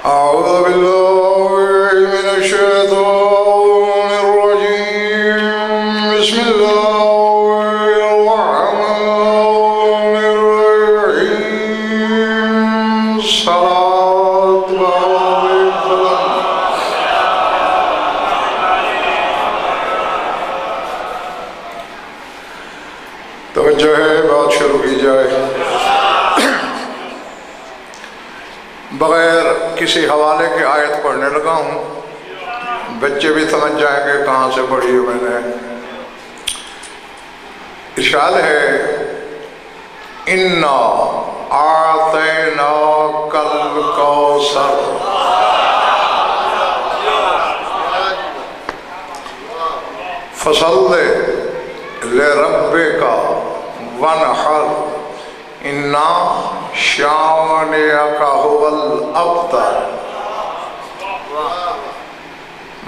أعوذ بالله من الشيطان الرجيم بسم الله الرحمن الرحيم صلاة توجہ ہے، بات شروع کی جائے۔ بغیر کسی حوالے کی آیت پڑھنے لگا ہوں، بچے بھی سمجھ جائیں گے کہاں سے پڑھی ہے میں نے۔ ارشاد ہے اِنَّا أَعْطَيْنَاكَ الْكَوْثَرَ فَصَلِّ لِرَبِّكَ وَانْحَرْ إِنَّ شَانِئَكَ هُوَ الْأَبْتَرُ۔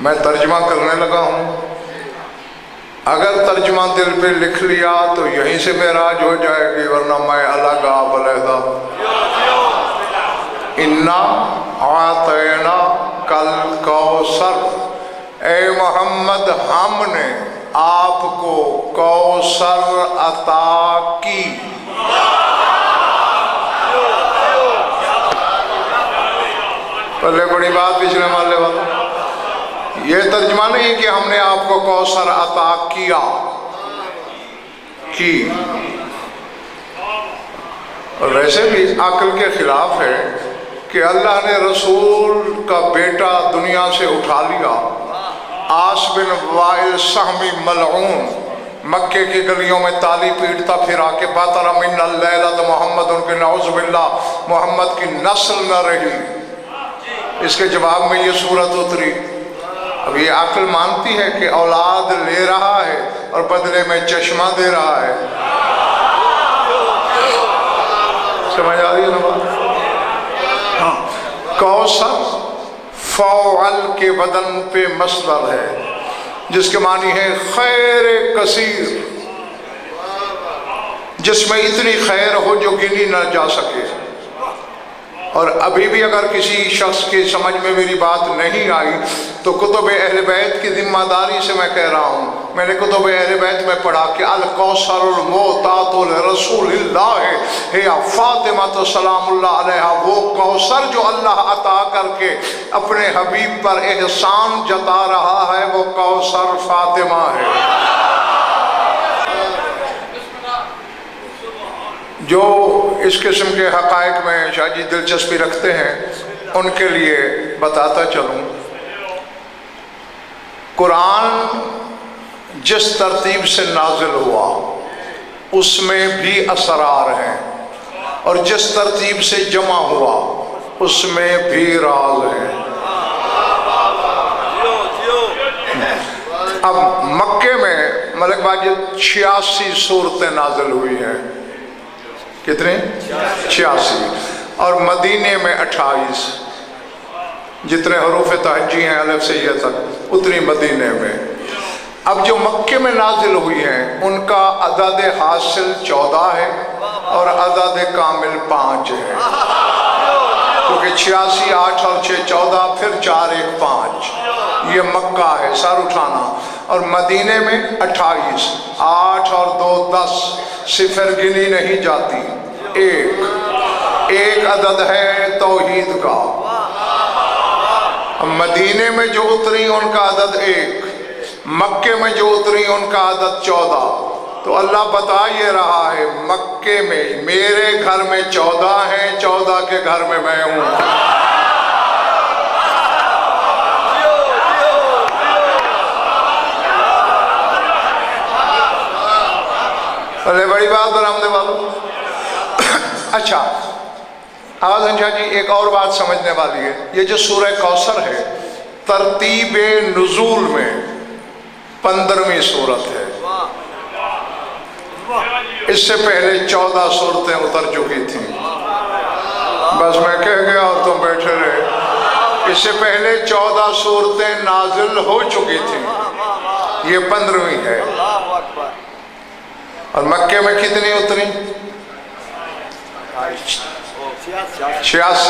میں ترجمہ کرنے لگا ہوں، اگر ترجمہ دل پہ لکھ لیا تو یہیں سے معراج ہو جائے گی، ورنہ میں الگ آپ علیحدہ۔ اِنَّا أَعْطَيْنَاكَ الْكَوْثَرَ، اے محمد ہم نے آپ کو کوثر عطا کی۔ پہلے بڑی بات پچھلے محلے والا، یہ ترجمہ نہیں کہ ہم نے آپ کو کوثر عطا کیا کی، اور ویسے بھی عقل کے خلاف ہے کہ اللہ نے رسول کا بیٹا دنیا سے اٹھا لیا، عاص بن وائل سہمی ملعون مکے کی گلیوں میں تالی پیٹتا پھرا کہ بطر من اللیلۃ محمد، ان کے نعوذ باللہ محمد کی نسل نہ رہی۔ اس کے جواب میں یہ صورت اتری۔ اب یہ عقل مانتی ہے کہ اولاد لے رہا ہے اور بدلے میں چشمہ دے رہا ہے۔ سمجھ آ رہی ہے نا بات؟ ہاں، کوثر فعل کے بدن پہ مصدر ہے، جس کے معنی ہے خیر کثیر، جس میں اتنی خیر ہو جو گنی نہ جا سکے۔ اور ابھی بھی اگر کسی شخص کی سمجھ میں میری بات نہیں آئی تو کتب اہل بیت کی ذمہ داری سے میں کہہ رہا ہوں، میں نے کتب اہل بیت میں پڑھا کہ الکوثر المعطاۃ لرسول اللہ ہے فاطمہ سلام اللہ علیہا، وہ کوثر جو اللہ عطا کر کے اپنے حبیب پر احسان جتا رہا ہے وہ کوثر فاطمہ ہے۔ جو اس قسم کے حقائق میں شاہ جی دلچسپی رکھتے ہیں ان کے لیے بتاتا چلوں، قرآن جس ترتیب سے نازل ہوا اس میں بھی اسرار ہیں، اور جس ترتیب سے جمع ہوا اس میں بھی راز ہیں۔ اب مکے میں ملک باجد 86 صورتیں نازل ہوئی ہیں، کتنے؟ 86، اور مدینے میں 28، جتنے حروف تہجی ہیں الف سے یہ تک اتنی مدینے میں۔ اب جو مکے میں نازل ہوئی ہیں ان کا عدد حاصل 14 ہے اور عدد کامل 5 ہے، کیونکہ 86 8 اور 6 14 پھر 4 1 5 یہ مکہ ہے، سر اٹھانا۔ اور مدینے میں 28، 8 اور 2 10، صفر گنی نہیں جاتی، ایک عدد ہے توحید کا۔ مدینے میں جو اتری ان کا عدد 1، مکے میں جو اتری ان کا عدد 14۔ تو اللہ بتا یہ رہا ہے مکے میں میرے گھر میں 14 ہیں، 14 کے گھر میں میں ہوں۔ ارے بڑی بات برآمدے والوں۔ اچھا آواز انجھا جی، ایک اور بات سمجھنے والی ہے، یہ جو سورہ کوثر ہے ترتیب نزول میں 15ویں صورت ہے، اس سے پہلے 14 صورتیں اتر چکی تھیں۔ بس میں کہہ گیا اور تم بیٹھے رہے۔ اس سے پہلے 14 صورتیں نازل ہو چکی تھیں، یہ 15ویں ہے۔ اور مکے میں کتنی اتری؟ 86,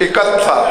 71।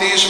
30,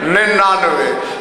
99।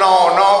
9, 9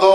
2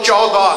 14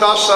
10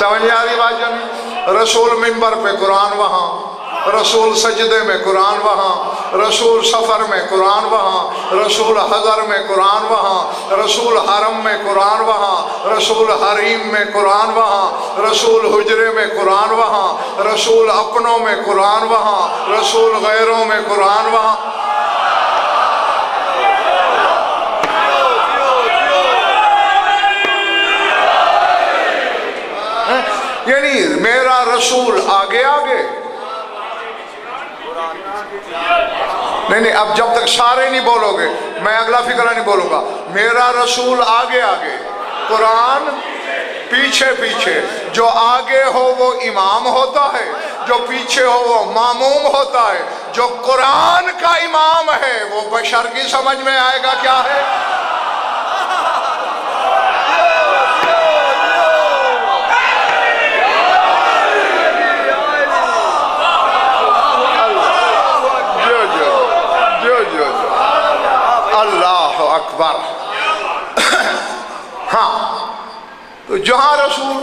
سمجھ آ رہی بات جانی؟ رسول منبر پہ قرآن وہاں، رسول سجدے میں قرآن وہاں، رسول سفر میں قرآن وہاں، رسول حضر میں قرآن وہاں، رسول حرم میں قرآن وہاں، رسول حریم میں قرآن وہاں، رسول حجرے میں قرآن وہاں، رسول اپنوں میں قرآن وہاں، رسول غیروں میں قرآن وہاں۔ یعنی میرا رسول آگے آگے، نہیں اب جب تک سارے نہیں بولو گے میں اگلا فقرہ نہیں بولوں گا۔ میرا رسول آگے آگے، قرآن پیچھے پیچھے۔ جو آگے ہو وہ امام ہوتا ہے، جو پیچھے ہو وہ ماموم ہوتا ہے۔ جو قرآن کا امام ہے وہ بشر کی سمجھ میں آئے گا کیا ہے۔ اللہ اکبر۔ ہاں تو جہاں رسول،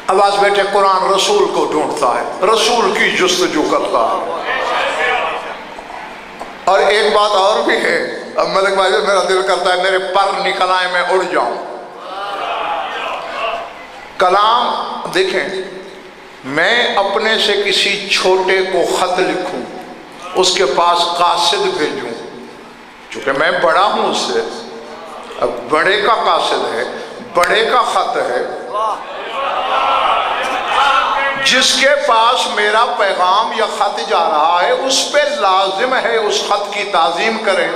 آواز بیٹھے قرآن رسول کو ڈھونڈتا ہے، رسول کی جستجو کرتا ہے۔ اور ایک بات اور بھی ہے، اب ملک بھائی میرا دل کرتا ہے میرے پر نکل آئے میں اڑ جاؤں۔ کلام دیکھیں، میں اپنے سے کسی چھوٹے کو خط لکھوں، اس کے پاس قاصد بھیجوں، چونکہ میں بڑا ہوں اس سے، اب بڑے کا قاصد ہے، بڑے کا خط ہے، جس کے پاس میرا پیغام یا خط جا رہا ہے اس پہ لازم ہے اس خط کی تعظیم کرے،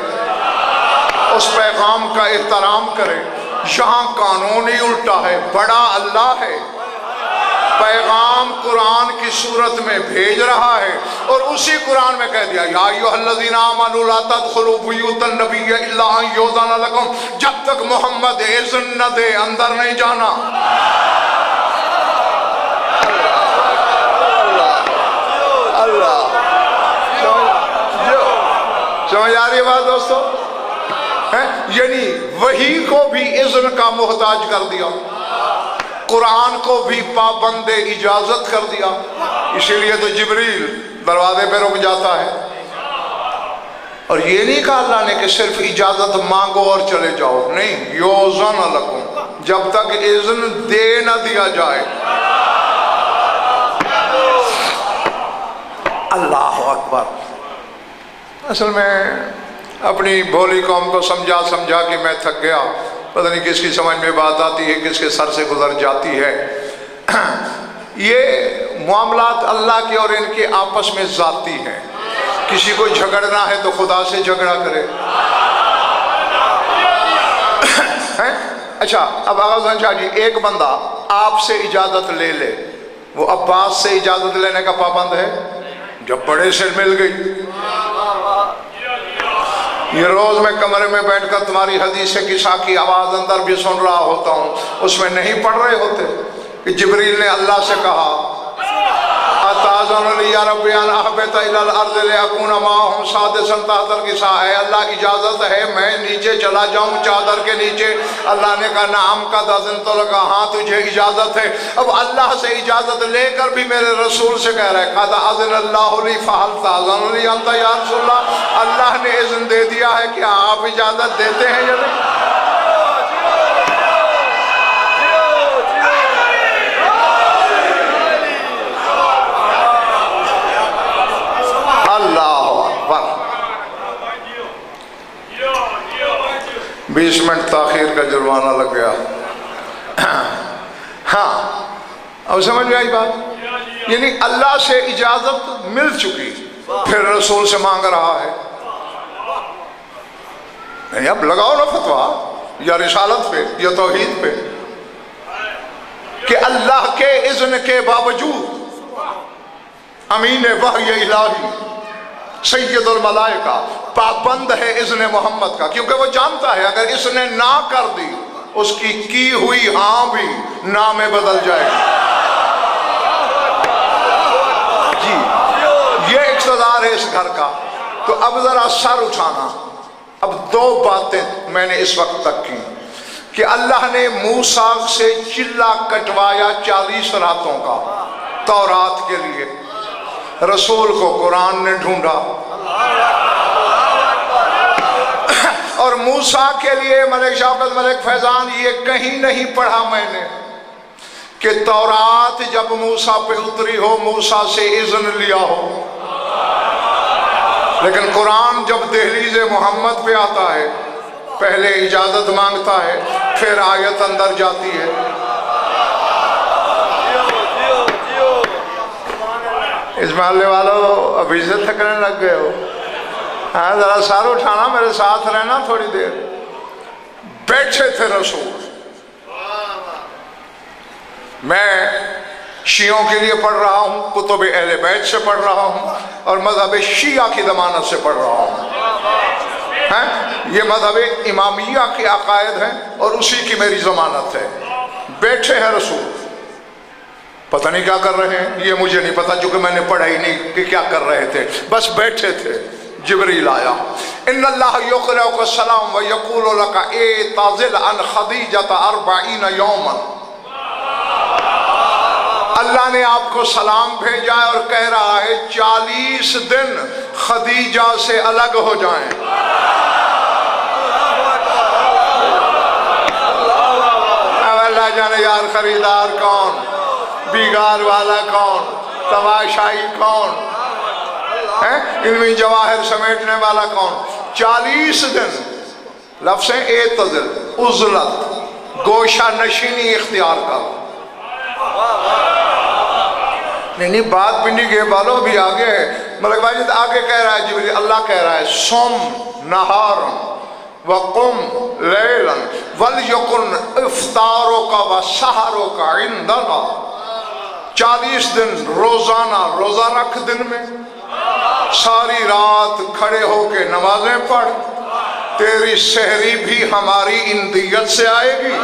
اس پیغام کا احترام کرے۔ یہاں قانون ہی الٹا ہے، بڑا اللہ ہے، پیغام قرآن کی صورت میں بھیج رہا ہے، اور اسی قرآن میں کہہ دیا یا ایھا الذین آمنوا لا تدخلوا بیوت النبی الا ان یؤذن لکم، جب تک محمد اذن نہ دے اندر نہیں جانا۔ اللہ سمجھ آ رہی ہے بات دوستو؟ یعنی وحی کو بھی اذن کا محتاج کر دیا، قرآن کو بھی پابند اجازت کر دیا۔ اسی لیے تو جبریل دروازے پہ رک جاتا ہے، اور یہ نہیں کہا اللہ نے کہ صرف اجازت مانگو اور چلے جاؤ، نہیں، یؤذن لکم، جب تک اذن دے نہ دیا جائے۔ اللہ اکبر۔ اصل میں اپنی بھولی قوم کو سمجھا کہ میں تھک گیا، پتہ نہیں کس کی سمجھ میں بات آتی ہے، کس کے سر سے گزر جاتی ہے۔ یہ معاملات اللہ کے اور ان کے آپس میں ذاتی ہیں، کسی کو جھگڑنا ہے تو خدا سے جھگڑا کرے۔ اچھا اب آغاز شاہ جی، ایک بندہ آپ سے اجازت لے لے، وہ عباس سے اجازت لینے کا پابند ہے؟ جب بڑے سے مل گئی، یہ روز میں کمرے میں بیٹھ کر تمہاری حدیث قصہ کی آواز اندر بھی سن رہا ہوتا ہوں، اس میں نہیں پڑھ رہے ہوتے کہ جبریل نے اللہ سے کہا اتاذن لی یا رب ان اہبط الی الارض لیکون معهم سادسا تحت القصاء، اے اللہ اجازت ہے میں نیچے چلا جاؤں چادر کے نیچے؟ اللہ نے کہا نعم قد اذنت لک، ہاں تجھے اجازت ہے۔ اب اللہ سے اجازت لے کر بھی میرے رسول سے کہہ رہا ہے قد اذن اللہ لی فهل تاذن لی انت یا رسول اللہ، اللہ نے اذن دے دیا ہے، کیا آپ اجازت دیتے ہیں یا نہیں؟ اللہ اکبر۔ 20 منٹ تاخیر کا جرمانہ لگ گیا۔ ہاں اب سمجھ میں آئی بات؟ یعنی اللہ سے اجازت مل چکی، پھر رسول سے مانگ رہا ہے۔ نہیں اب لگاؤ نا فتویٰ یا رسالت پہ یا توحید پہ کہ اللہ کے اذن کے باوجود امین وحی الہی سید الملائکہ پابند ہے اذن محمد کا، کیونکہ وہ جانتا ہے اگر اس نے نہ کر دی اس کی ہوئی ہاں بھی نام بدل جائے گا۔ جی یہ اقتدار ہے اس گھر کا۔ تو اب ذرا سر اٹھانا، اب 2 باتیں میں نے اس وقت تک کی۔ کہ اللہ نے موسیٰ سے چلا کٹوایا 40 راتوں کا تورات کے لیے، رسول کو قرآن نے ڈھونڈا، اور موسیٰ کے لیے ملک شوکت ملک فیضان یہ کہیں نہیں پڑھا میں نے کہ تورات جب موسیٰ پہ اتری ہو موسیٰ سے اذن لیا ہو، لیکن قرآن جب دہلیز محمد پہ آتا ہے پہلے اجازت مانگتا ہے، پھر آیت اندر جاتی ہے۔ اس محلے والوں ابھی سے تھکنے لگ گئے ہو، ہاں ذرا سار اٹھانا، میرے ساتھ رہنا تھوڑی دیر۔ بیٹھے تھے رسول، میں شیعوں کے لیے پڑھ رہا ہوں، کتب اہل بیت سے پڑھ رہا ہوں، اور مذہب شیعہ کی ضمانت سے پڑھ رہا ہوں۔ یہ مذہب امامیہ کے عقائد ہیں اور اسی کی میری ضمانت ہے۔ بیٹھے ہیں رسول، پتہ نہیں کیا کر رہے ہیں، یہ مجھے نہیں پتا چونکہ میں نے پڑھا ہی نہیں کہ کیا کر رہے تھے، بس بیٹھے تھے۔ جبریل آیا، ان اللہ یقرئک السلام ویقول لک اعتزل عن خدیجۃ 40 یوما، اللہ نے آپ کو سلام بھیجا ہے اور کہہ رہا ہے 40 دن خدیجہ سے الگ ہو جائیں۔ اب اللہ جانے یار خریدار کون، بیگار والا کون، تماشائی کون، علمی جواہر سمیٹنے والا کون۔ 40 دن لفظ اعتزل، عزلت، گوشہ نشینی اختیار کر۔ نہیں بات پنڈی کے بالوں بھی آگے ہے، ملک باجد آگے کہہ رہا ہے جبریل، اللہ کہہ رہا ہے سم نہارا وقم لیلا ولیکن افطارک وسحرک عندنا، 40 دن روزانہ روزہ رکھ، دن میں ساری رات کھڑے ہو کے نمازیں پڑھ، تیری سحری بھی ہماری اندیت سے آئے گی،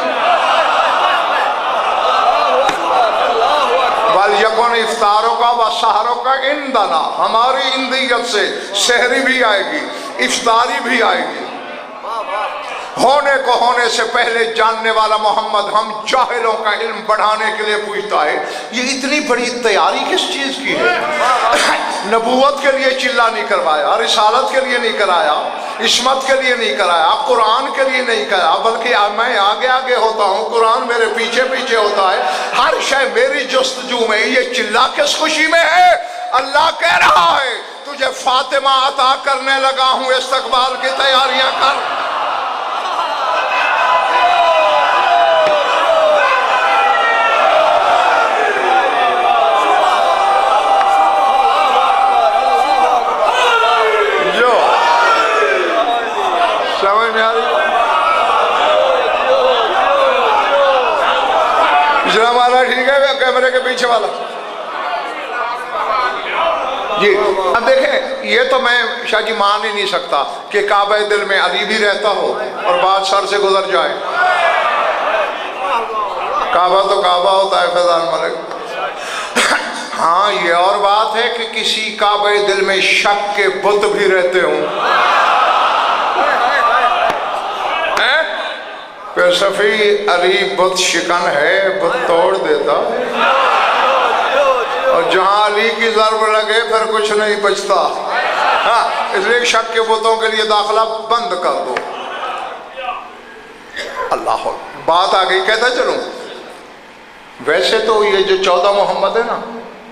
وَلْيَكُنْ إِفْطَارُكَ وَسَحْرُكَ عِنْدَنَا، ہماری اندیت سے سحری بھی آئے گی، افطاری بھی آئے گی۔ ہونے کو ہونے سے پہلے جاننے والا محمد ہم جاہلوں کا علم بڑھانے کے لیے پوچھتا ہے، یہ اتنی بڑی تیاری کس چیز کی ہے؟ نبوت کے لیے چلا نہیں کروایا، رسالت کے لیے نہیں کرایا، عصمت کے لیے نہیں کرایا، قرآن کے لیے نہیں کرایا، بلکہ میں آگے آگے ہوتا ہوں، قرآن میرے پیچھے پیچھے ہوتا ہے، ہر شے میری جستجو میں، یہ چلا کس خوشی میں ہے؟ اللہ کہہ رہا ہے تجھے فاطمہ عطا کرنے لگا ہوں، استقبال کی تیاریاں کر۔ سمجھ میں آ رہی؟ پچھلا والا ٹھیک ہے، کیمرے کے پیچھے والا جی۔ اب دیکھیں، یہ تو میں شاہ جی مان ہی نہیں سکتا کہ کعبہ دل میں علی بھی رہتا ہو اور بات سر سے گزر جائے۔ کعبہ تو کعبہ ہوتا ہے فیضان ملک۔ ہاں یہ اور بات ہے کہ کسی کعبہ دل میں شک کے بت بھی رہتے ہوں، کہ صفی علی بت شکن ہے، بت توڑ دیتا، اور جہاں علی کی ضرب لگے پھر کچھ نہیں بچتا۔ ہاں اس لیے شک کے بتوں کے لیے داخلہ بند کر دو۔ اللہ بات آ گئی، کہتا چلوں ویسے تو یہ جو 14 محمد ہے نا،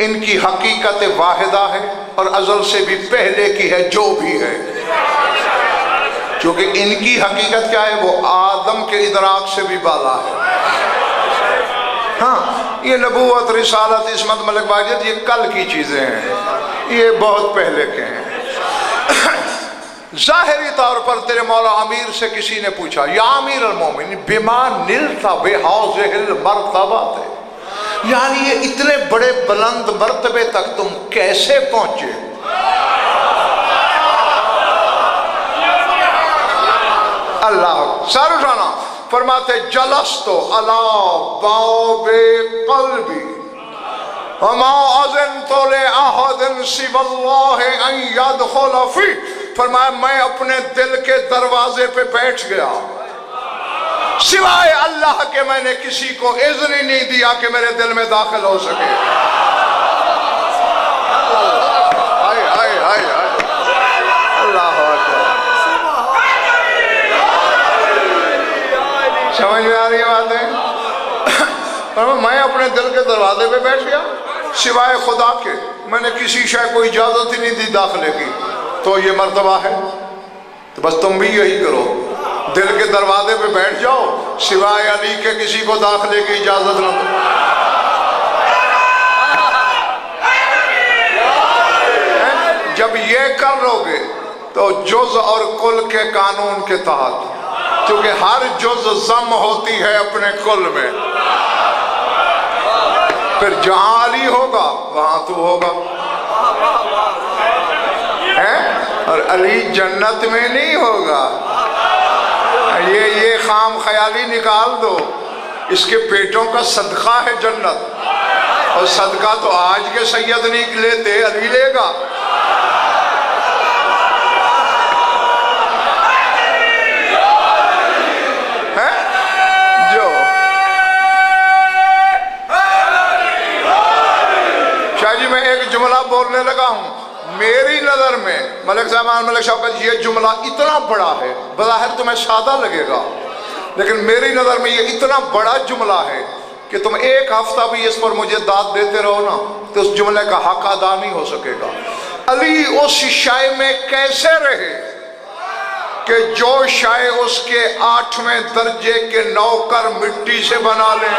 ان کی حقیقت واحدہ ہے اور ازل سے بھی پہلے کی ہے جو بھی ہے، کیونکہ ان کی حقیقت کیا ہے؟ وہ آدم کے ادراک سے بھی بالا ہے۔ ہاں یہ نبوت، رسالت، عصمت، ملک باجد یہ کل کی چیزیں ہیں، یہ بہت پہلے کے ہیں۔ ظاہری طور پر تیرے مولا امیر سے کسی نے پوچھا، یا امیر المومنین بما نلت بہذہ المرتبۃ، یعنی یہ اتنے بڑے بلند مرتبے تک تم کیسے پہنچے؟ اللہ سر اٹھانا، فرماتے جلستو علی باب قلبی وما اذنت لأحد سوى اللہ ان يدخل فی، فرمایا میں اپنے دل کے دروازے پہ بیٹھ گیا سوائے اللہ کے میں نے کسی کو اذن ہی نہیں دیا کہ میرے دل میں داخل ہو سکے۔ اللہ اکبر۔ سمجھ میں آ رہی ہے باتیں؟ میں اپنے دل کے دروازے پہ بیٹھ گیا سوائے خدا کے، میں نے کسی شے کو اجازت ہی نہیں دی داخلے کی، تو یہ مرتبہ ہے؟ تو بس تم بھی یہی کرو، دل کے دروازے پہ بیٹھ جاؤ، سوائے علی کے کسی کو داخلے کی اجازت نہ دو۔ جب یہ کر لو گے تو جز اور کل کے قانون کے تحت، کیونکہ ہر جز ضم ہوتی ہے اپنے کل میں، پھر جہاں علی ہوگا وہاں تو ہوگا، اور علی جنت میں نہیں ہوگا۔ یہ خام خیالی نکال دو، اس کے پیٹوں کا صدقہ ہے جنت، اور صدقہ تو آج کے سید نہیں لیتے، علی لے گا۔ میں ایک جملہ بولنے لگا ہوں، میری نظر میں ملک صاحب کا یہ جملہ اتنا بڑا ہے، بظاہر تمہیں سادہ لگے گا، لیکن میری نظر میں یہ اتنا بڑا جملہ ہے کہ تم ایک ہفتہ بھی اس پر مجھے داد دیتے رہو نا تو اس جملے کا حق ادا نہیں ہو سکے گا۔ علی اس شے میں کیسے رہے کہ جو شے اس کے 8ویں درجے کے نوکر مٹی سے بنا لیں؟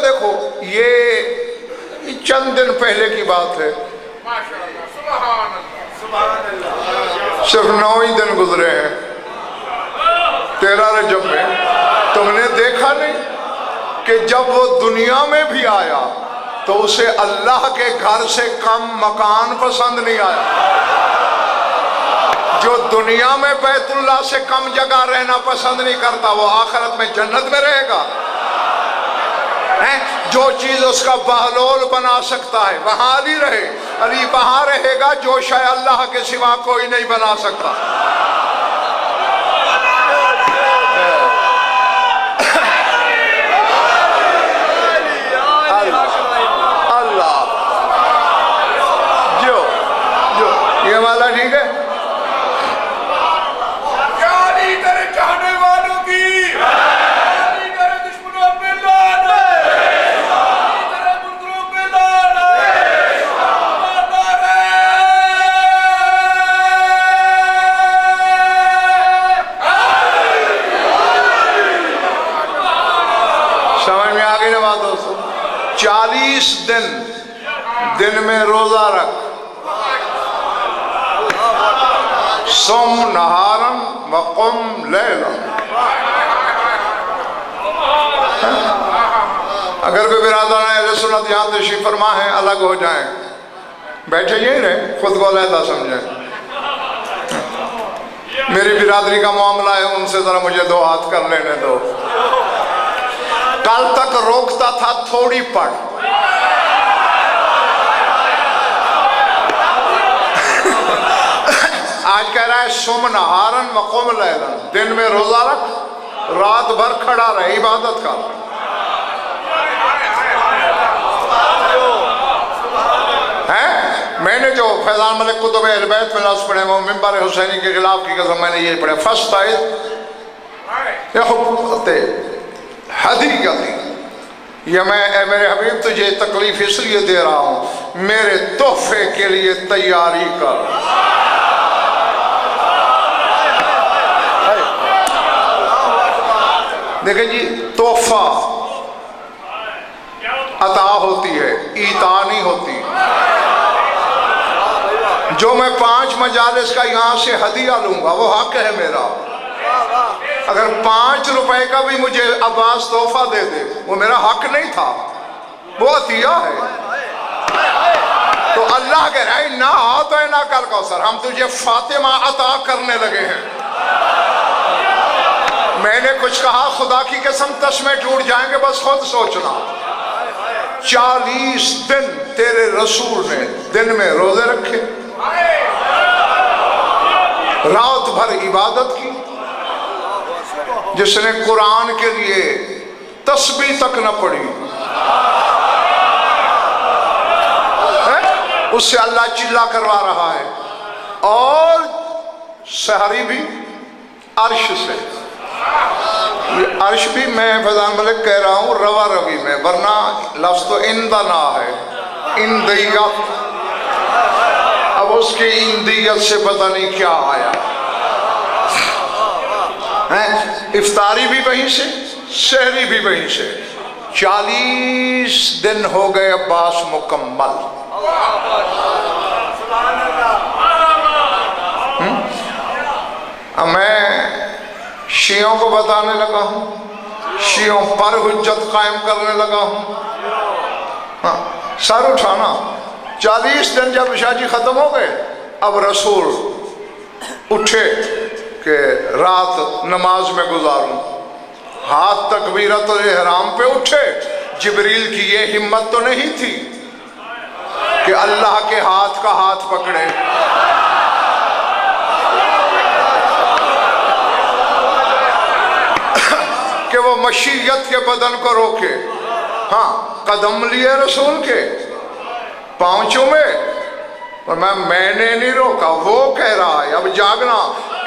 دیکھو یہ چند دن پہلے کی بات ہے، صرف 9 ہی دن گزرے ہیں 13 رجب میں۔ تم نے دیکھا نہیں کہ جب وہ دنیا میں بھی آیا تو اسے اللہ کے گھر سے کم مکان پسند نہیں آیا؟ جو دنیا میں بیت اللہ سے کم جگہ رہنا پسند نہیں کرتا وہ آخرت میں جنت میں رہے گا؟ جو چیز اس کا بہلول بنا سکتا ہے وہاں علی رہے، علی وہاں رہے گا جو شاید اللہ کے سوا کوئی نہیں بنا سکتا۔ اللہ جو یہ والا ٹھیک ہے؟ سمجھ میں آگئی نا بات دوستو؟ 40 دن میں روزہ رکھ، صم نہارن وقم لیلا۔ اگر کوئی برادران اہل سنت یہاں تشریف فرما ہے الگ ہو جائیں، بیٹھے یہی رہے، خود کو علیحدہ سمجھیں۔ میری برادری کا معاملہ ہے، ان سے ذرا مجھے 2 ہاتھ کر لینے دو۔ کل تک روکتا تھا تھوڑی پڑھ، آج کہہ رہا ہے صم نہارن وقم لیلا، دن میں روزہ رکھ، رات بھر کھڑا رہے، عبادت کر۔ میں نے جو فیضان ملک کتب اہل بیت میں لفظ پڑھے وہ منبر حسینی کے خلاف کی قسم میں نے یہ پڑھے، فَاسْتَعِذْ يَحُبْتِ حَدِيَّتِي، یہ میں اے میرے حبیب تجھے تکلیف اس لیے دے رہا ہوں میرے تحفے کے لیے تیاری کر۔ دیکھیں جی، تحفہ عطا ہوتی ہے، ایتا نہیں ہوتی۔ جو میں 5 مجالس کا یہاں سے ہدیہ لوں گا وہ حق ہے میرا، اگر 5 روپے کا بھی مجھے عباس تحفہ دے دے، وہ میرا حق نہیں تھا، وہ عطیہ ہے۔ تو اللہ کہہ رہا ہے نہ تو ہے نہ کل کوثر، ہم تجھے فاطمہ عطا کرنے لگے ہیں۔ میں نے کچھ کہا، خدا کی قسم تسمے ٹوٹ جائیں گے، بس خود سوچنا۔ 40 دن تیرے رسول نے دن میں روزے رکھے، رات بھر عبادت کی، جس نے قرآن کے لیے تسبیح تک نہ پڑھی، اس سے اللہ چلا کروا رہا ہے۔ اور سحری بھی عرش سے، یہ عرش بھی میں فیضان ملک کہہ رہا ہوں روا روی میں، ورنہ لفظ تو اندنا ہے، اندیت، اب اس کی اندیت سے پتہ نہیں کیا آیا۔ افطاری بھی وہیں سے، سحری بھی وہیں سے۔ 40 دن ہو گئے عباس مکمل۔ میں شیعوں کو بتانے لگا ہوں، شیعوں پر حجت قائم کرنے لگا ہوں۔ سر اٹھانا۔ 40 دن جب شاہ جی ختم ہو گئے، اب رسول اٹھے کہ رات نماز میں گزاروں، ہاتھ تکبیرت الاحرام پہ اٹھے۔ جبریل کی یہ ہمت تو نہیں تھی کہ اللہ کے ہاتھ کا ہاتھ پکڑے، کہ وہ مشیت کے بدن کو روکے۔ ہاں، قدم لیے رسول کے، پاؤں چومے، اور میں نے نہیں روکا، وہ کہہ رہا ہے اب جاگنا۔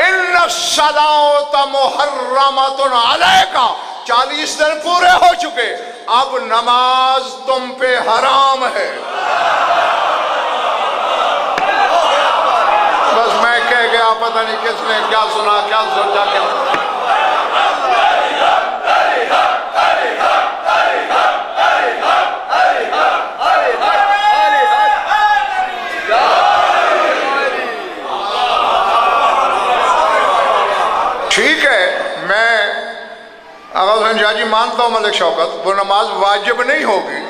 ان الصلاۃ محرمۃ علیک، 40 دن پورے ہو چکے، اب نماز تم پہ حرام ہے۔ بس میں کہہ گیا، پتہ نہیں کس نے کیا سنا، کیا سوچا، کیا ٹھیک ہے۔ میں آغا حسین شاہ جی مانتا ہوں ملک شوکت، وہ نماز واجب نہیں ہوگی،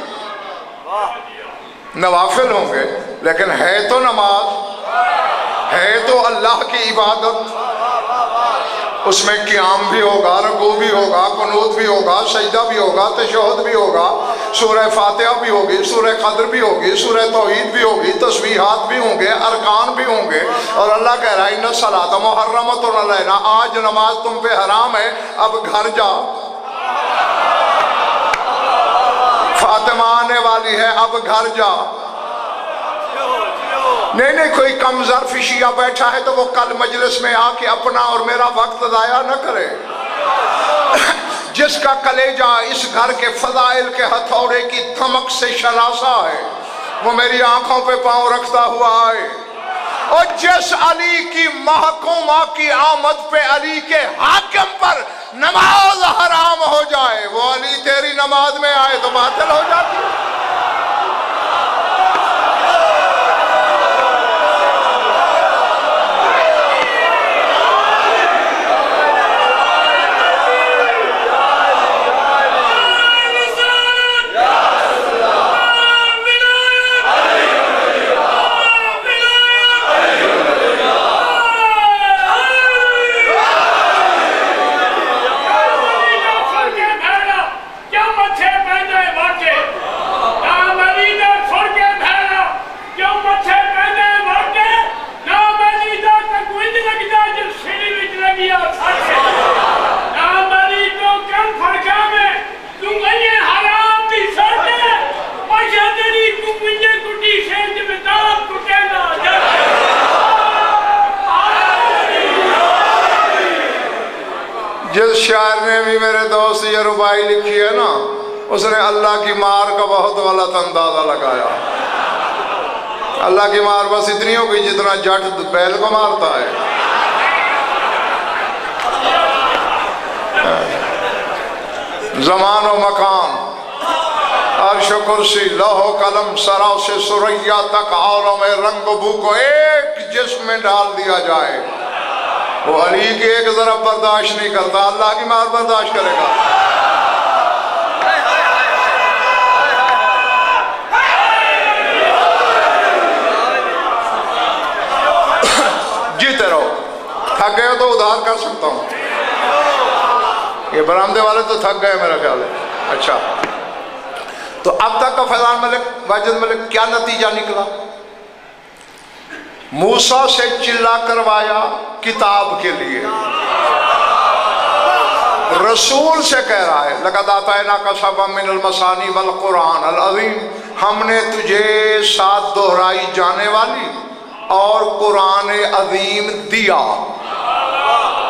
نوافل ہوں گے، لیکن ہے تو نماز، ہے تو اللہ کی عبادت، اس میں قیام بھی ہوگا، رکوع بھی ہوگا، قنوت بھی ہوگا، سجدہ بھی ہوگا، تشہد بھی ہوگا، سورہ فاتحہ بھی ہوگی، سورہ قدر بھی ہوگی، سورہ توحید بھی ہوگی، تسبیحات بھی ہوں گے، ارکان بھی ہوں گے۔ اور اللہ کہہ رہا ہے ان الصلاۃ محرمۃ علیک، آج نماز تم پہ حرام ہے، اب گھر جا، فاطمہ آنے والی ہے، اب گھر جا۔ نہیں کوئی کم ظرف شیعہ بیٹھا ہے تو وہ کل مجلس میں آ کے اپنا اور میرا وقت ضائع نہ کرے۔ جس کا کلیجہ اس گھر کے فضائل کے ہتھوڑے کی دھمک سے شناسا ہے، وہ میری آنکھوں پہ پاؤں رکھتا ہوا آئے۔ اور جس علی کی محکومہ کی آمد پہ علی کے حاکم پر نماز حرام ہو جائے، وہ علی تیری نماز میں آئے تو باطل ہو جاتی ہے۔ جس شاعر نے بھی میرے دوست یہ ربائی لکھی ہے نا، اس نے اللہ کی مار کا بہت غلط اندازہ لگایا۔ اللہ کی مار بس اتنی ہوگی جتنا جٹ بیل کو مارتا ہے۔ زمان و مکان، عرش و کرسی، لوح و قلم، سرا سے سریا تک عالم رنگ و بو کو ایک جسم میں ڈال دیا جائے، وہ علی کی ایک ضرب برداشت نہیں کرتا، اللہ کی مار برداشت کرے گا۔ جیتے رہو، تھک گئے ہو تو ادھار کر سکتا ہوں، یہ برآمدے والے تو تھک گئے میرا خیال ہے۔ اچھا، تو اب تک کا فیضان ملک واجد ملک کیا نتیجہ نکلا؟ موسیٰ سے چلا کروایا کتاب کے لیے، رسول سے کہہ رہا ہے لَقَدْ آتَيْنَاكَ سَبْعًا مِّنَ الْمَثَانِي وَالْقُرْآنَ الْعَظِيمِ، ہم نے تجھے 7 دہرائی جانے والی اور قرآن عظیم دیا،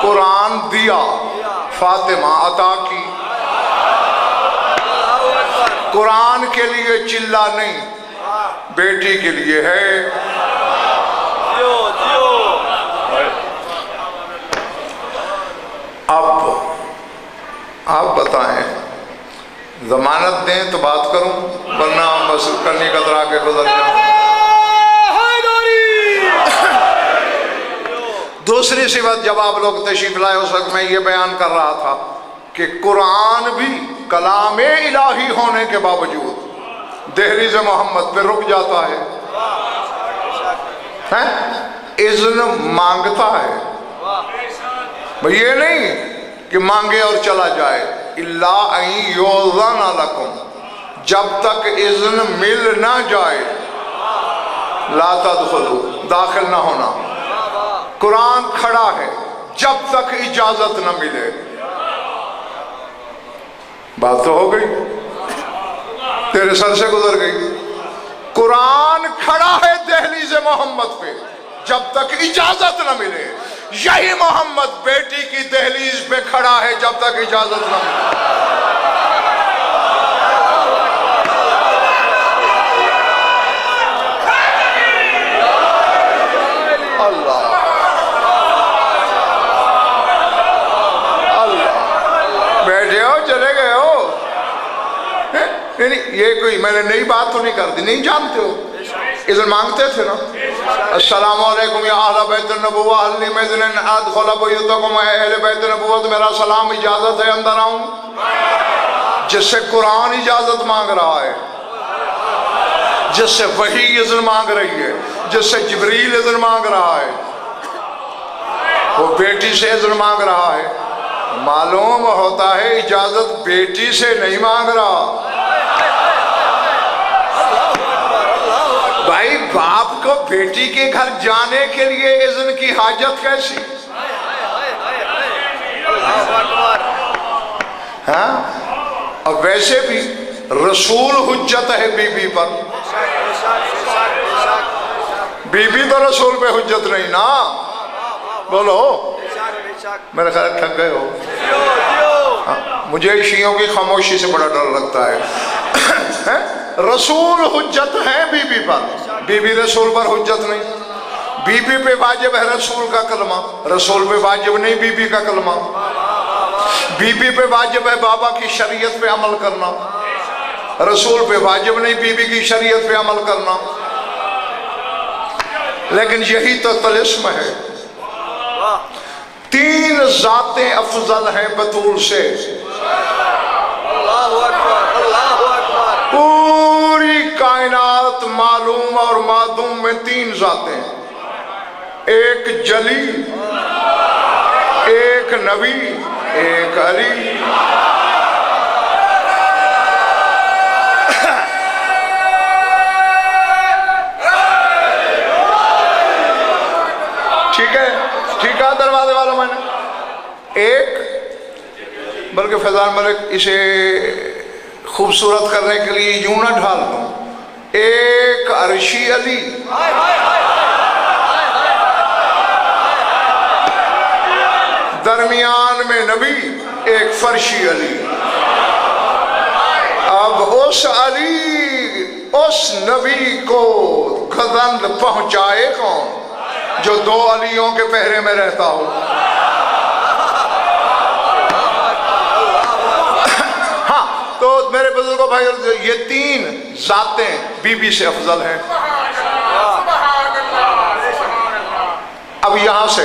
قرآن دیا، فاطمہ عطا کی۔ قرآن کے لیے چلا نہیں، بیٹی کے لیے ہے۔ اب آپ بتائیں، ضمانت دیں تو بات کروں، ورنہ بس کرنی قدرا کے گزر جاؤں۔ دوسری صفت جب آپ لوگ تشریف لائے اس وقت میں یہ بیان کر رہا تھا کہ قرآن بھی کلام الہی ہونے کے باوجود دہلیز محمد پہ رک جاتا ہے، اذن مانگتا ہے۔ یہ نہیں کہ مانگے اور چلا جائے، الا ان یؤذن لکم، جب تک اذن مل نہ جائے لا تدخلوا، داخل نہ ہونا۔ قرآن کھڑا ہے جب تک اجازت نہ ملے۔ بات تو ہو گئی، تیرے سر سے گزر گئی۔ قرآن کھڑا ہے دہلیز محمد پہ جب تک اجازت نہ ملے، یہی محمد بیٹی کی دہلیز پہ کھڑا ہے جب تک اجازت نہ ملے۔ اللہ اللہ، بیٹھے ہو چلے گئے ہو؟ یہ کوئی میں نے نئی بات تو نہیں کر دی، نہیں جانتے ہو؟ اذن مانگتے تھے نا، السلام علیکم یا اہل بیت النبوہ انی مذن ادخل بیوتکم، اہل بیت النبوت میرا سلام، اجازت ہے اندر آؤں؟ جس سے قرآن اجازت مانگ رہا ہے، جس سے وحی اذن مانگ رہی ہے، جس سے جبریل اذن مانگ رہا ہے، وہ بیٹی سے اذن مانگ رہا ہے۔ معلوم ہوتا ہے اجازت بیٹی سے نہیں مانگ رہا۔ بھائی باپ کو بیٹی کے گھر جانے کے لیے اذن کی حاجت کیسی؟ ہاں، اور ویسے بھی رسول حجت ہے بی بی پر، بی بی تو رسول پہ حجت نہیں نا۔ بولو، میرے خیال تھک گئے ہو۔ مجھے شیعوں کی خاموشی سے بڑا ڈر لگتا ہے۔ رسول حجت ہے بی بی پر، بی بی رسول پر حجت نہیں۔ بی بی پہ واجب ہے رسول کا کلمہ، رسول پہ واجب نہیں بی بی کا کلمہ۔ بی بی پہ واجب ہے بابا کی شریعت پہ عمل کرنا، رسول پہ واجب نہیں بی بی کی شریعت پہ عمل کرنا۔ لیکن یہی تو طلسم ہے۔ 3 ذاتیں افضل ہیں بطول سے، پوری کائنات معلوم اور معدوم میں 3 ذاتیں، ایک جلی، ایک نبی، ایک علی۔ ٹھیک ہے، ٹھیک ہے دروازے والا میں نے ایک، بلکہ فیضان ملک اسے خوبصورت کرنے کے لیے یوں نہ ڈھال دوں، ایک عرشی علی، درمیان میں نبی، ایک فرشی علی۔ اب اس علی، اس نبی کو گزند پہنچائے کون؟ جو 2 علیوں کے پہرے میں رہتا ہو۔ ہاں، تو میرے بزرگوں بھائی، یہ 3 ذاتیں بی بی سے افضل ہیں۔ اب یہاں سے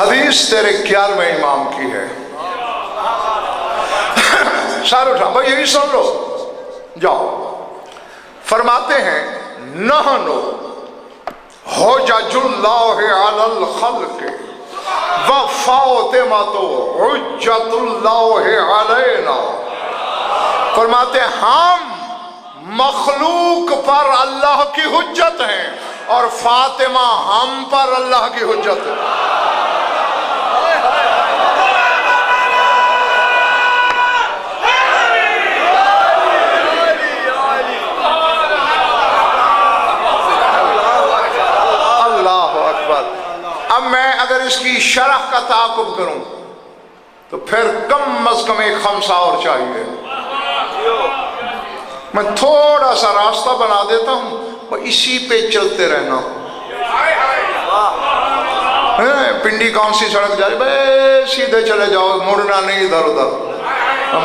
حدیث تیرے 11ویں امام کی ہے. سارے اٹھا بھائی یہی سن لو. جاؤ. فرماتے ہیں نحنو حجج اللہ علی الخلق وفاطمۃ حجۃ اللہ علینا. فرماتے ہیں ہم مخلوق پر اللہ کی حجت ہیں اور فاطمہ ہم پر اللہ کی حجت ہے. اللہ اکبر. اب میں اگر اس کی شرح کا تعاقب کروں تو پھر کم از کم ایک خمسہ اور چاہیے. میں تھوڑا سا راستہ بنا دیتا ہوں اور اسی پہ چلتے رہنا. پنڈی کون سی سڑک جا رہی بھائی سیدھے چلے جاؤ مڑنا نہیں ادھر ادھر.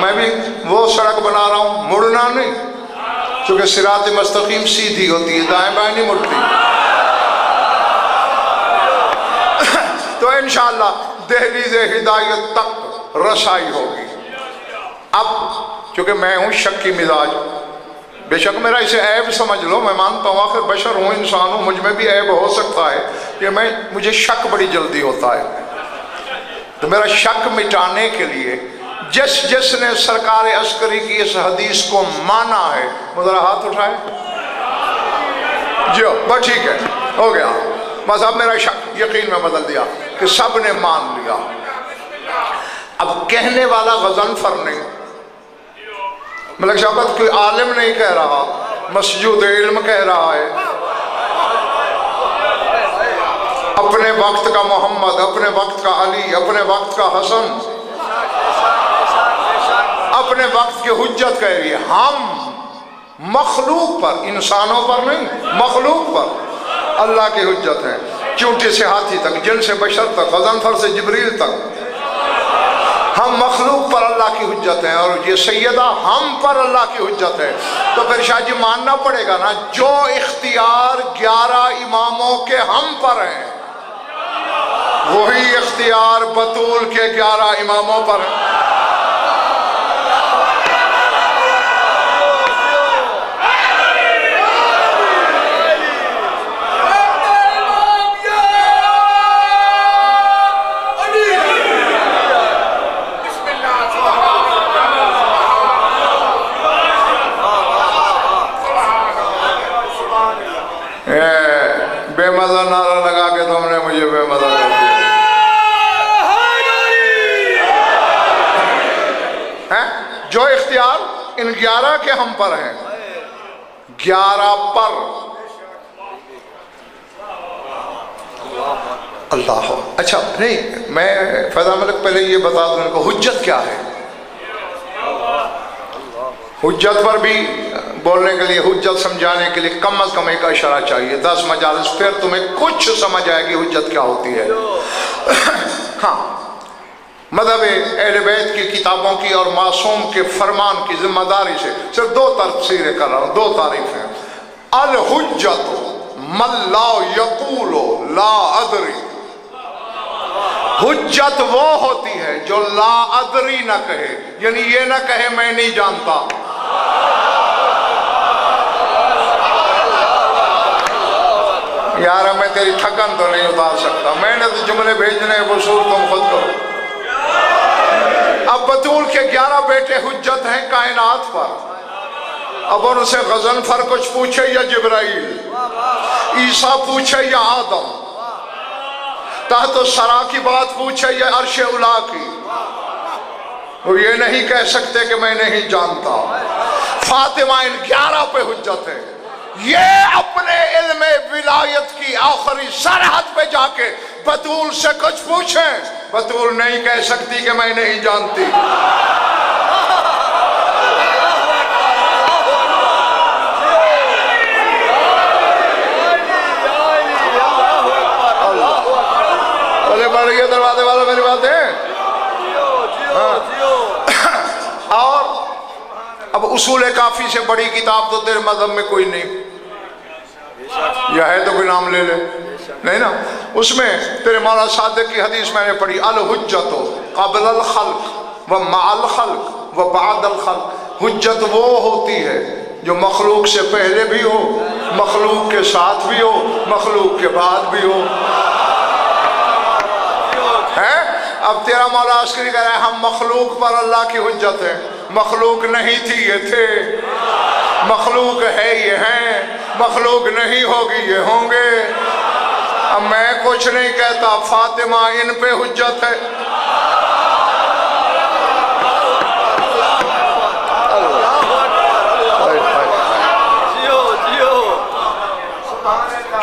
میں بھی وہ سڑک بنا رہا ہوں مڑنا نہیں چونکہ صراط مستقیم سیدھی ہوتی ہے دائیں بائیں نہیں مڑتی. تو انشاءاللہ دہلیز ہدایت تک رسائی ہوگی. اب چونکہ میں ہوں شک کی مزاج بے شک میرا اسے عیب سمجھ لو میں مانتا ہوں آخر بشر ہوں انسان ہوں مجھ میں بھی عیب ہو سکتا ہے کہ مجھے شک بڑی جلدی ہوتا ہے. تو میرا شک مٹانے کے لیے جس نے سرکار عسکری کی اس حدیث کو مانا ہے وہ ذرا ہاتھ اٹھائے. جو بس ٹھیک ہے ہو گیا. بس اب میرا شک یقین میں بدل دیا کہ سب نے مان لیا. اب کہنے والا غضنفر نہیں ملک شعبت کوئی عالم نہیں کہہ رہا مسجود علم کہہ رہا ہے. اپنے وقت کا محمد اپنے وقت کا علی اپنے وقت کا حسن اپنے وقت کی حجت کہہ رہی ہے. ہم مخلوق پر انسانوں پر نہیں مخلوق پر اللہ کی حجت ہے. چونٹی سے ہاتھی تک جن سے بشر تک غضنفر سے جبریل تک ہم مخلوق پر اللہ کی حجت ہیں اور یہ سیدہ ہم پر اللہ کی حجت ہے. تو پھر شاہ جی ماننا پڑے گا نا جو اختیار 11 اماموں کے ہم پر ہیں وہی اختیار بطول کے 11 اماموں پر ہیں. بے مزہ نعرہ لگا کے تم نے مجھے بے مزہ کر دیا. جو اختیار ان 11 کے ہم پر ہیں 11 پر اللہ. اچھا نہیں میں فیض ملک پہلے یہ بتا دوں ان کو حجت کیا ہے. حجت پر بھی بولنے کے لیے حجت سمجھانے کے لیے کم از کم ایک اشارہ چاہیے 10 مجالس پھر تمہیں کچھ سمجھ آئے گی حجت کیا ہوتی ہے. ہاں مذہب اہل بیت کی کتابوں کی اور معصوم کے فرمان کی ذمہ داری سے صرف 2 تفسیریں کر رہا ہوں 2 تعریفیں. الحجت من لا یقول لا ادری. حجت وہ ہوتی ہے جو لا ادری نہ کہے یعنی یہ نہ کہے میں نہیں جانتا. یار میں تیری تھکن تو نہیں اتار سکتا میں نے تو جملے بھیجنے وصول تم خود کرو. اب بطول کے 11 بیٹے حجت ہیں کائنات پر. اب ان سے غضنفر کچھ پوچھے یا جبرائیل عیسیٰ پوچھے یا آدم تحت الثری کی بات پوچھے یا عرش اولا کی وہ یہ نہیں کہہ سکتے کہ میں نہیں جانتا. فاطمہ ان 11 پہ حجت ہے. یہ اپنے علم ولایت کی آخری سرحد پہ جا کے بطول سے کچھ پوچھیں بطول نہیں کہہ سکتی کہ میں نہیں جانتی. یہ دروازے والا میری بات ہے. اور اب اصول کافی سے بڑی کتاب تو تیرے مذہب میں کوئی نہیں. یا ہے تو کوئی نام لے لے. نہیں نا؟ اس میں تیرے مولا صادق کی حدیث میں نے پڑھی، الحجت قبل الخلق و مع الخلق و بعد الخلق۔ حجت وہ ہوتی ہے جو مخلوق سے پہلے بھی ہو، مخلوق کے ساتھ بھی ہو، مخلوق کے بعد بھی ہو۔ اب تیرا مولا عسکری کہہ رہا ہے ہم مخلوق پر اللہ کی حجت ہے۔ مخلوق نہیں تھی یہ تھے، مخلوق ہے یہ ہیں، مخلوق نہیں ہوگی یہ ہوں گے۔ اب میں کچھ نہیں کہتا، فاطمہ ان پہ حجت ہے۔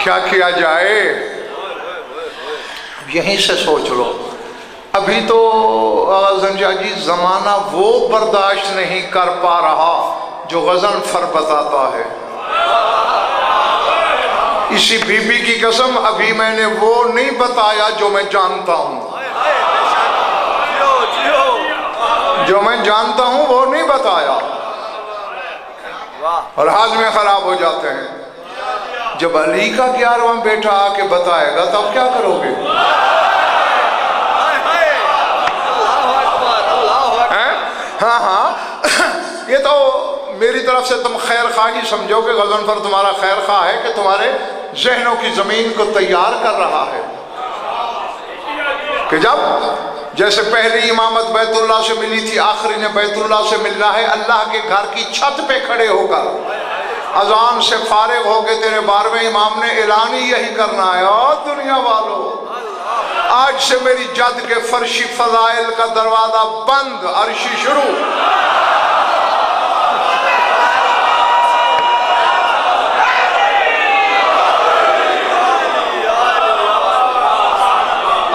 کیا کیا جائے؟ یہیں سے سوچ لو۔ ابھی تو زنجا جی زمانہ وہ برداشت نہیں کر پا رہا جو غضن فر بتاتا ہے۔ اسی بی بی کی قسم ابھی میں نے وہ نہیں بتایا جو میں جانتا ہوں، جو میں جانتا ہوں وہ نہیں بتایا، اور ہاضمے خراب ہو جاتے ہیں۔ جب علی کا 11واں بیٹا آ کے بتائے گا تب کیا کرو گے؟ ہاں ہاں، یہ تو میری طرف سے تم خیر خواہی سمجھو کہ غضنفر تمہارا خیر خواہ ہے کہ تمہارے ذہنوں کی زمین کو تیار کر رہا ہے، کہ جب جیسے پہلی امامت بیت اللہ سے ملی تھی، آخری نے بیت اللہ سے ملنا ہے، اللہ کے گھر کی چھت پہ کھڑے ہو کر اذان سے فارغ ہو کے تیرے 12ویں امام نے اعلان ہی یہی کرنا ہے، اور دنیا والو آج سے میری جد کے فرشی فضائل کا دروازہ بند، عرشی شروع۔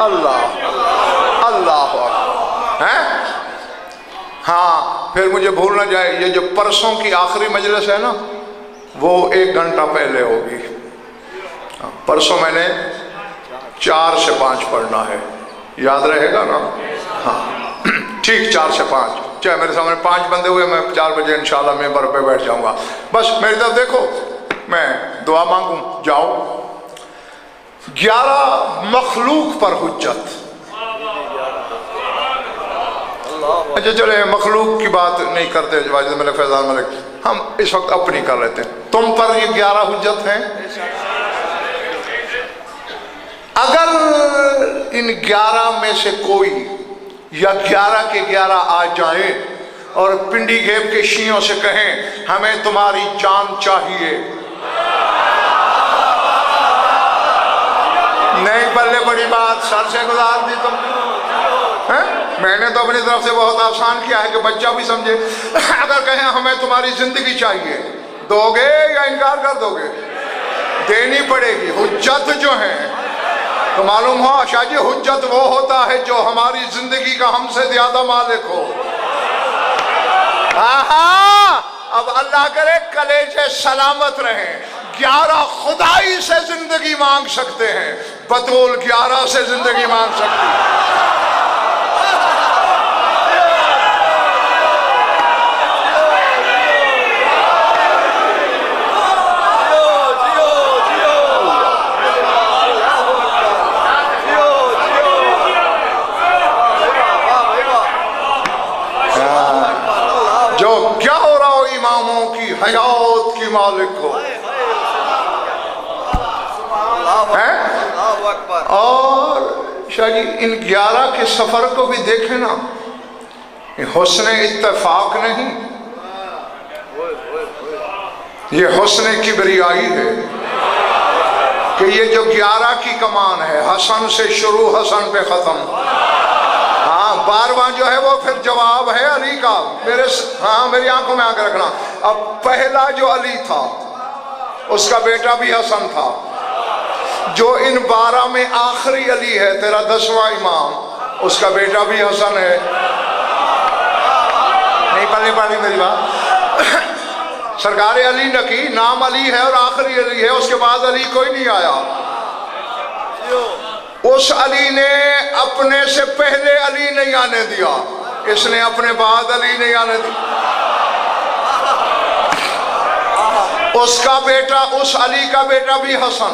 اللہ اللہ ہے۔ ہاں پھر مجھے بھول نہ جائے، یہ جو پرسوں کی آخری مجلس ہے نا وہ 1 گھنٹہ پہلے ہوگی۔ پرسوں میں نے 4 سے 5 پڑھنا ہے، یاد رہے گا نا؟ ہاں ٹھیک، 4 سے 5، چاہے میرے سامنے 5 بندے ہوئے، میں 4 بجے انشاءاللہ ممبر پہ بیٹھ جاؤں گا۔ بس میری طرف دیکھو، میں دعا مانگوں، جاؤ۔ 11 مخلوق پر حجت۔ اچھا چلے مخلوق کی بات نہیں کرتے واجد ملک فیضان ملک، ہم اس وقت اپنی کر لیتے ہیں۔ تم پر یہ 11 حجت ہیں۔ اگر ان 11 میں سے کوئی یا 11 کے 11 آ جائیں اور پنڈی گھیب کے شیعوں سے کہیں ہمیں تمہاری جان چاہیے، نہیں بلے بڑی بات سر سے گزار دی تم نے۔ میں نے تو اپنی طرف سے بہت آسان کیا ہے کہ بچہ بھی سمجھے۔ اگر کہیں ہمیں تمہاری زندگی چاہیے، دو گے یا انکار کر دو گے؟ دینی پڑے گی۔ حجت جو ہے تو معلوم ہو شاہ جی، حجت وہ ہوتا ہے جو ہماری زندگی کا ہم سے زیادہ مالک ہو۔ اب اللہ کرے کلیجے سلامت رہیں۔ 11 خدائی سے زندگی مانگ سکتے ہیں، بطول 11 سے زندگی مانگ سکتی ہے۔ حیات کی مالک ہو۔ اور شاہ جی ان 11 کے سفر کو بھی دیکھیں نا، حسن اتفاق نہیں، یہ حسن کبریائی ہے کہ یہ جو 11 کی کمان ہے، حسن سے شروع حسن پہ ختم۔ ہاں 12واں جو ہے وہ پھر جواب ہے علی کا۔ میری آنکھوں میں آنکھ رکھنا۔ اب پہلا جو علی تھا اس کا بیٹا بھی حسن تھا، جو ان 12 میں آخری علی ہے تیرا 10واں امام، اس کا بیٹا بھی حسن ہے۔ نہیں پڑھنی پڑی میری بات؟ سرکار علی نکی نام علی ہے اور آخری علی ہے، اس کے بعد علی کوئی نہیں آیا۔ اس علی نے اپنے سے پہلے علی نہیں آنے دیا، اس نے اپنے بعد علی نہیں آنے دیا۔ اس کا بیٹا، اس علی کا بیٹا بھی حسن،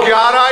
11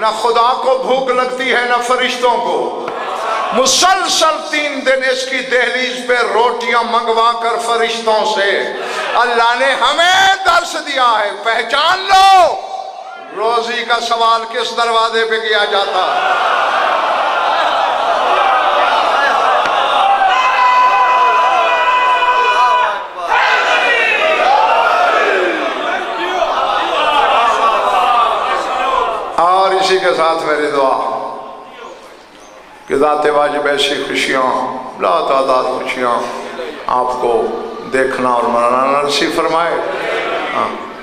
نہ خدا کو بھوک لگتی ہے نہ فرشتوں کو. مسلسل 3 دن اس کی دہلیز پہ روٹیاں منگوا کر فرشتوں سے اللہ نے ہمیں درس دیا ہے. پہچان لو روزی کا سوال کس دروازے پہ کیا جاتا ہے. اور اسی کے ساتھ میری دعا کہ ذات واجب ایسی خوشیاں لا تعداد خوشیاں آپ کو دیکھنا اور منانا نصیب فرمائے.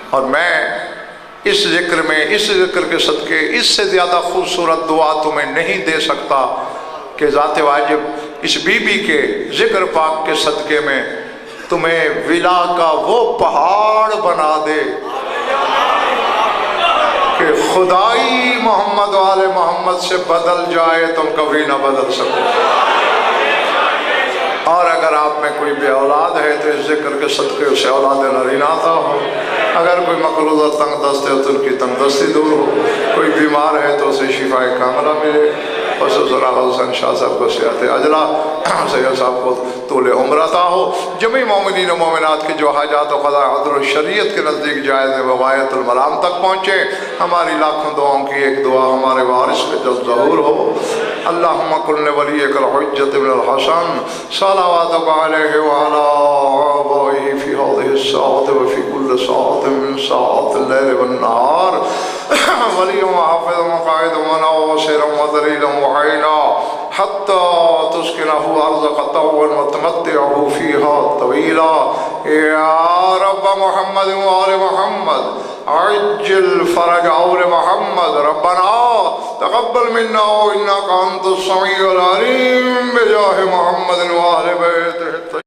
اور میں اس ذکر میں اس ذکر کے صدقے اس سے زیادہ خوبصورت دعا تمہیں نہیں دے سکتا کہ ذات واجب اس بی بی کے ذکر پاک کے صدقے میں تمہیں ولا کا وہ پہاڑ بنا دے کہ خدائی محمد والے محمد سے بدل جائے تم کبھی نہ بدل سکو. اور اگر آپ میں کوئی بے اولاد ہے تو اس ذکر کے صدقے اسے اولاد نرینہ عطا ہو. اگر کوئی مقروض اور تنگ دست ہے تو ان کی تنگ دستی دور ہو. کوئی بیمار ہے تو اسے شفا کاملہ ملے. خصوص حسین شاہ صاحب کو صحت عجلہ، سید صاحب کو طول عمر عطا ہو. جميع مومنین و مومنات کے جو حاجات و قضاء عدل و شریعت کے نزدیک جائز و غایت المرام تک پہنچے. ہماری لاکھوں دعاؤں کی ایک دعا ہمارے وارث پہ جلد ظہور ہو. اللہم کن ولیک الحجت بن الحسن صلواتک علیہ وعلی آبائہ فی هذه الساعة وفی کل ساعة من ساعات اللیل والنہار ولی وحافظ وقائد وناصر وذلیل وعینا حتی تسکنہ ارضک طوعا وتمتعہ فیہا طویلا. یا رب محمد وآل محمد عجل فرج آل محمد. ربنا تقبل منا انک انت السمیع العلیم بجاہ محمد وآل بیتہ.